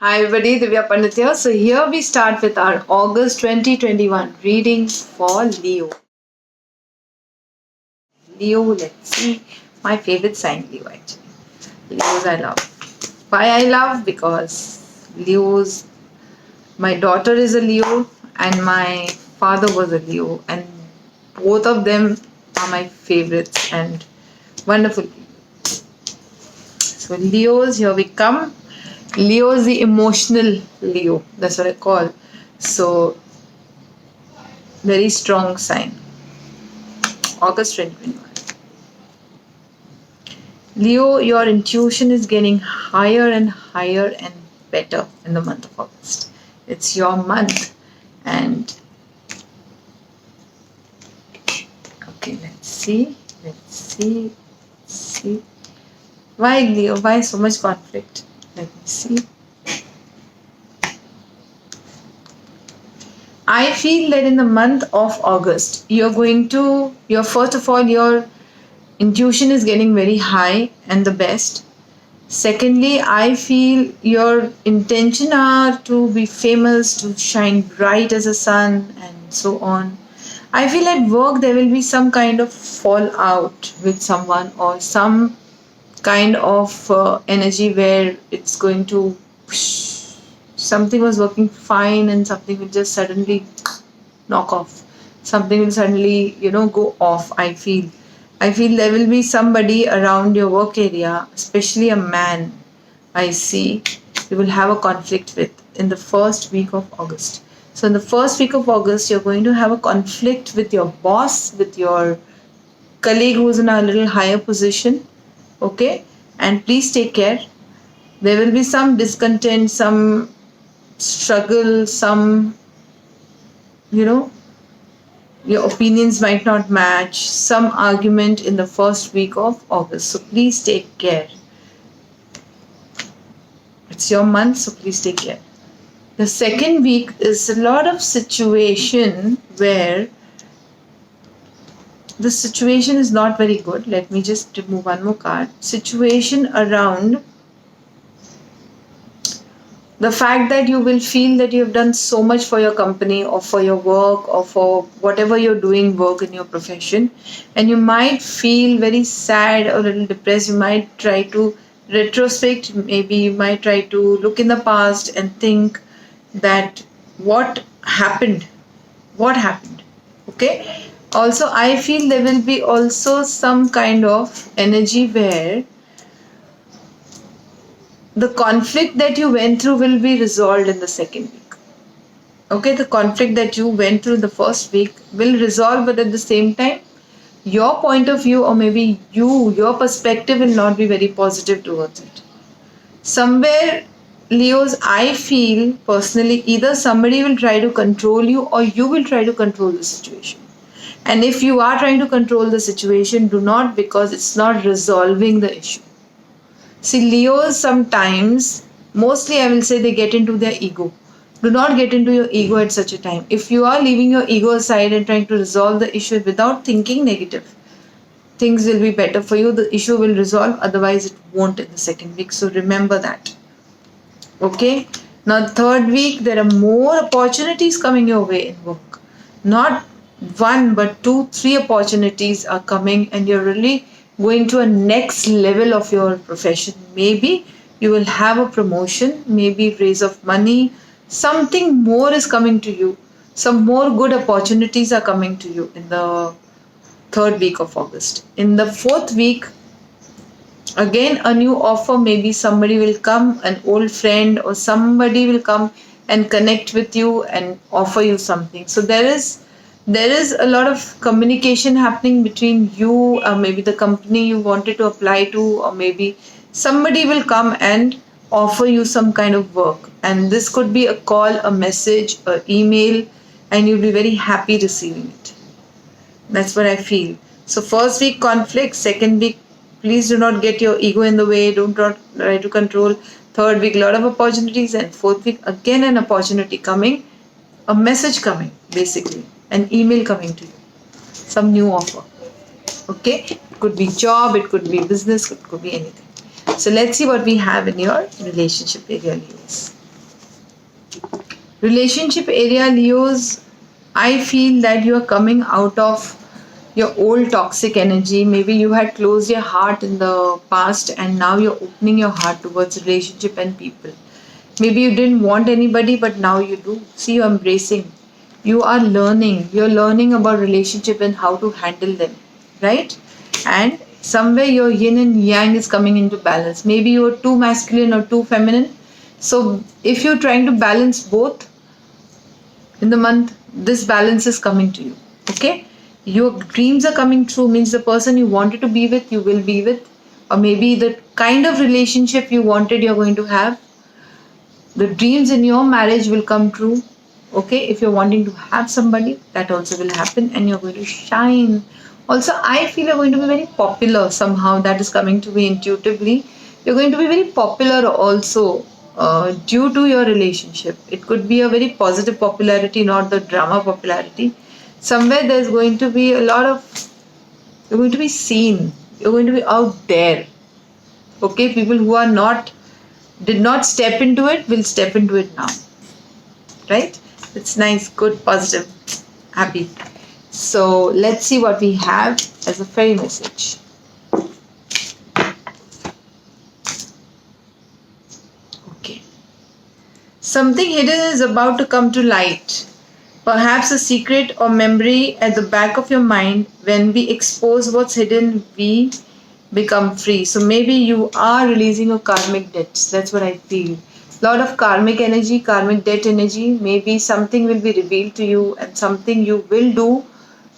Hi everybody, Divya Pandit here. So here we start with our August 2021 readings for Leo. Leo, let's see. My favorite sign, Leo actually. Leos I love. Why I love? Because Leos, my daughter is a Leo and my father was a Leo, and both of them are my favorites and wonderful people. So Leos, here we come. Leo is the emotional Leo. That's what I call. So very strong sign. August 2021. Leo, your intuition is getting higher and higher and better in the month of August. It's your month. And okay, let's see. Let's see. Why, Leo? Why so much conflict? Let me see. I feel that in the month of August, first of all, your intuition is getting very high and the best. Secondly, I feel your intention are to be famous, to shine bright as a sun, and so on. I feel at work there will be some kind of fallout with someone or some kind of energy where it's going to something was working fine and something will just suddenly knock off. Something will suddenly, go off. I feel there will be somebody around your work area, especially a man. I see you will have a conflict with in the first week of August. So in the first week of August, you're going to have a conflict with your boss, with your colleague who's in a little higher position. Okay, and please take care. There will be some discontent, some struggle, some you know your opinions might not match, some argument in the first week of August. So please take care. It's your month, so please take care. The second week is a lot of situation where the situation is not very good. Let me just remove one more card. Situation around the fact that you will feel that you have done so much for your company or for your work or for whatever you're doing work in your profession, and you might feel very sad or a little depressed. You might try to retrospect, maybe you might try to look in the past and think that what happened. Okay, also I feel there will be also some kind of energy where the conflict that you went through will be resolved in the second week. Okay, the conflict that you went through the first week will resolve, but at the same time, your point of view or maybe your perspective will not be very positive towards it. Somewhere, Leos, I feel personally either somebody will try to control you or you will try to control the situation. And if you are trying to control the situation, do not, because it's not resolving the issue. See, Leos sometimes, mostly I will say they get into their ego. Do not get into your ego at such a time. If you are leaving your ego aside and trying to resolve the issue without thinking negative, things will be better for you. The issue will resolve, otherwise, it won't in the second week. So remember that. Okay? Now, third week, there are more opportunities coming your way in work. Not one, but two, three opportunities are coming, and you're really going to a next level of your profession. Maybe you will have a promotion, maybe raise of money, something more is coming to you. Some more good opportunities are coming to you in the third week of August. In the fourth week, again a new offer, maybe somebody will come, an old friend or somebody will come and connect with you and offer you something. So there is a lot of communication happening between you, or maybe the company you wanted to apply to, or maybe somebody will come and offer you some kind of work, and this could be a call, a message, or email, and you'll be very happy receiving it. That's what I feel. So first week conflict, second week please do not get your ego in the way, don't try to control. Third week lot of opportunities, and fourth week again an opportunity coming, a message coming, basically an email coming to you, some new offer. Okay, it could be job, it could be business, it could be anything. So let's see what we have in your relationship area, Leos. Relationship area, Leos, I feel that you are coming out of your old toxic energy. Maybe you had closed your heart in the past and now you're opening your heart towards relationship and people. Maybe you didn't want anybody, but now you do. See, you're embracing. You are learning. You're learning about relationship and how to handle them, right? And somewhere your yin and yang is coming into balance. Maybe you're too masculine or too feminine. So if you're trying to balance both in the month, this balance is coming to you. Okay? Your dreams are coming true, means the person you wanted to be with, you will be with. Or maybe the kind of relationship you wanted, you're going to have. The dreams in your marriage will come true. Okay, if you're wanting to have somebody, that also will happen and you're going to shine. Also, I feel you're going to be very popular somehow. That is coming to me intuitively. You're going to be very popular also due to your relationship. It could be a very positive popularity, not the drama popularity. Somewhere there's going to be a lot of, you're going to be seen, you're going to be out there. Okay, people who are not, did not step into it, will step into it now. Right? It's nice, good, positive, happy. So let's see what we have as a fairy message. Okay. Something hidden is about to come to light. Perhaps a secret or memory at the back of your mind. When we expose what's hidden, we become free. So maybe you are releasing your karmic debts. That's what I feel. Lot of karmic energy, karmic debt energy. Maybe something will be revealed to you and something you will do,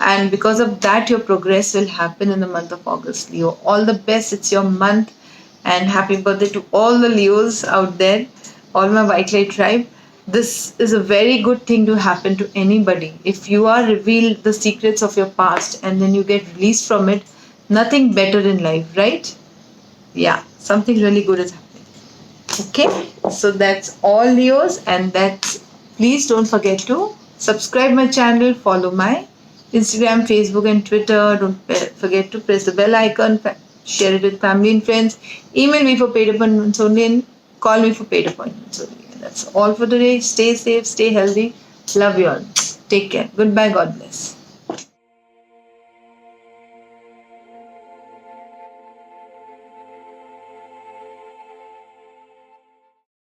and because of that your progress will happen in the month of August. Leo, all the best. It's your month, and happy birthday to all the Leos out there, all my white light tribe. This is a very good thing to happen to anybody. If you are revealed the secrets of your past and then you get released from it, nothing better in life, right? Yeah, something really good is happening. Okay, so that's all, Leos, and that's, please don't forget to subscribe my channel, follow my Instagram, Facebook, and Twitter. Don't forget to press the bell icon, share it with family and friends, email me for paid appointments only, and call me for paid appointments only. And that's all for today. Stay safe, stay healthy. Love you all. Take care. Goodbye. God bless.